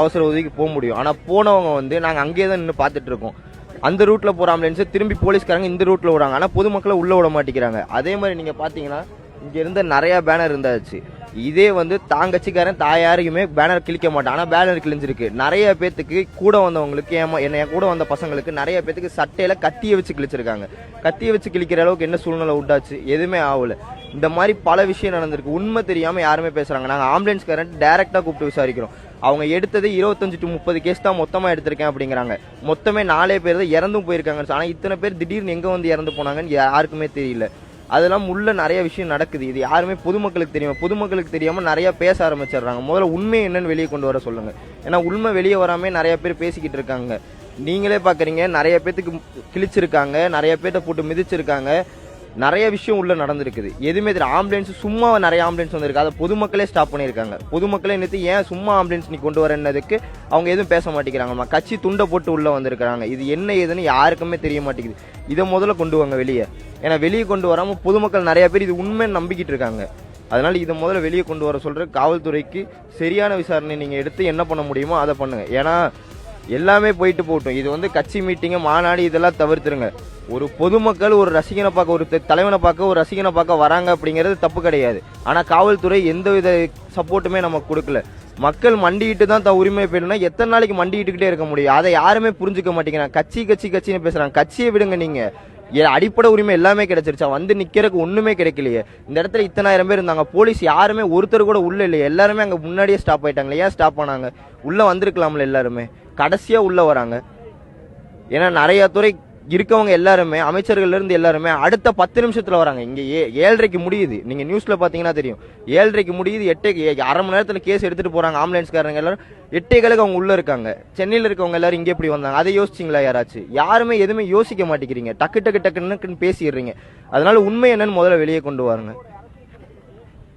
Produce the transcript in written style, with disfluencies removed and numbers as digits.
அவசர உதவிக்கு போக முடியும். ஆனா போனவங்க வந்து நாங்க அங்கேயே தான் நின்று பார்த்துட்டு இருக்கோம். அந்த ரூட்ல போற ஆம்புலன்ஸ் திரும்பி போலீஸ்காரங்க இந்த ரூட்ல விடுறாங்க. ஆனா பொதுமக்களை உள்ள விட மாட்டேங்கிறாங்க. அதே மாதிரி நீங்க பாத்தீங்கன்னா இங்க இருந்த நிறைய பேனர் இருந்தாச்சு. இதே வந்து தாங்கச்சிக்காரன் தாயாரையுமே பேனர் கிழிக்க மாட்டான். ஆனா பேனர் கிழிஞ்சிருக்கு. நிறைய பேத்துக்கு கூட வந்தவங்களுக்கு என்ன கூட வந்த பசங்களுக்கு நிறைய பேத்துக்கு சட்டையில கத்திய வச்சு கிழிச்சிருக்காங்க. கத்திய வச்சு கிழிக்கிற அளவுக்கு என்ன சூழ்நிலை உண்டாச்சு? எதுவுமே ஆகல. இந்த மாதிரி பல விஷயம் நடந்திருக்கு. உண்மை தெரியாம யாருமே பேசுறாங்க. நாங்க ஆம்புலன்ஸ்காரன் டைரக்டா கூப்பிட்டு விசாரிக்கிறோம். அவங்க எடுத்தது 25 to 30 கேஸ் தான் மொத்தமா எடுத்திருக்கேன் அப்படிங்கிறாங்க. மொத்தமே 4 பேர் தான் இறந்தும் போயிருக்காங்க. ஆனா இத்தனை பேர் திடீர்னு எங்க வந்து இறந்து போனாங்கன்னு யாருக்குமே தெரியல. அதெல்லாம் உள்ள நிறைய விஷயம் நடக்குது. இது யாருமே பொதுமக்களுக்கு தெரியும். பொதுமக்களுக்கு தெரியாம நிறைய பேச ஆரம்பிச்சிடுறாங்க. முதல்ல உண்மை என்னன்னு வெளியே கொண்டு வர சொல்லுங்க. ஏன்னா உண்மை வெளியே வராம நிறைய பேர் பேசிக்கிட்டு இருக்காங்க. நீங்களே பாக்குறீங்க, நிறைய பேத்துக்கு கிழிச்சிருக்காங்க, நிறைய பேர்த்த போட்டு மிதிச்சிருக்காங்க. நிறைய விஷயம் உள்ள நடந்திருக்குது. எதுவுமே தெரியல. ஆம்புலன்ஸ் சும்மா நிறைய ஆம்புலன்ஸ் வந்திருக்கு. அதை பொதுமக்களே ஸ்டாப் பண்ணியிருக்காங்க. பொதுமக்களே நிறுத்தி ஏன் சும்மா ஆம்புலன்ஸ் நீ கொண்டு வரதுக்கு அவங்க எதுவும் பேச மாட்டேங்கிறாங்கம்மா. கட்சி துண்டை போட்டு உள்ள வந்திருக்காங்க. இது என்ன ஏதுன்னு யாருக்குமே தெரிய மாட்டேங்குது. இதை முதல்ல கொண்டு வாங்க வெளியே. ஏன்னா வெளியே கொண்டு வராம பொதுமக்கள் நிறைய பேர் இது உண்மைன்னு நம்பிக்கிட்டு இருக்காங்க. அதனால இதை முதல்ல வெளியே கொண்டு வர சொல்ற காவல்துறைக்கு சரியான விசாரணை நீங்க எடுத்து என்ன பண்ண முடியுமோ அதை பண்ணுங்க. ஏன்னா எல்லாமே போயிட்டு போகட்டும். இது வந்து கட்சி மீட்டிங் மாநாடு இதெல்லாம் தவிர்த்துருங்க. ஒரு பொதுமக்கள் ஒரு ரசிகனை பார்க்க, ஒரு தலைவனை பார்க்க, ஒரு ரசிகனை பார்க்க வராங்க அப்படிங்கிறது தப்பு கிடையாது. ஆனா காவல்துறை எந்தவித சப்போர்ட்டுமே நமக்கு கொடுக்கல. மக்கள் மண்டிக்கிட்டு தான் உரிமை பெறணும்னா எத்தனை நாளைக்கு மண்டிக்கிட்டே இருக்க முடியும்? அதை யாருமே புரிஞ்சுக்க மாட்டேங்கிறாங்க. கட்சின்னு பேசுறாங்க. கட்சியை விடுங்க. நீங்க அடிப்படை உரிமை எல்லாமே கிடைச்சிருச்சா? வந்து நிக்கிறதுக்கு ஒண்ணுமே கிடைக்கலையே. இந்த இடத்துல இத்தனாயிரம் பேர் இருந்தாங்க. போலீஸ் யாருமே ஒருத்தர் கூட உள்ள இல்லையே. எல்லாருமே அங்க முன்னாடியே ஸ்டாப் ஆயிட்டாங்களே. ஏன் ஸ்டாப் ஆனாங்க? உள்ள வந்திருக்கலாம்ல எல்லாருமே. கடைசியா உள்ள வராங்க. ஏன்னா நிறைய துறை இருக்கவங்க எல்லாருமே, அமைச்சர்கள் இருந்து எல்லாருமே அடுத்த 10 நிமிஷத்துல வராங்க. இங்க 7:30க்கு முடியுது. நீங்க நியூஸ்ல பாத்தீங்கன்னா தெரியும். 7:30க்கு முடியுது. 8 அரை மணி நேரத்துல கேஸ் எடுத்துட்டு போறாங்க. ஆம்புலன்ஸ்காரங்க எல்லாரும் 8:15 அவங்க உள்ள இருக்காங்க. சென்னையில இருக்கவங்க எல்லாரும் இங்க எப்படி வந்தாங்க? அதை யோசிச்சிங்களா யாராச்சும்? யாருமே எதுவுமே யோசிக்க மாட்டேங்கிறீங்க. டக்கு டக்குன்னு பேசிடுறீங்க. அதனால உண்மை என்னன்னு முதல்ல வெளியே கொண்டு வாருங்க.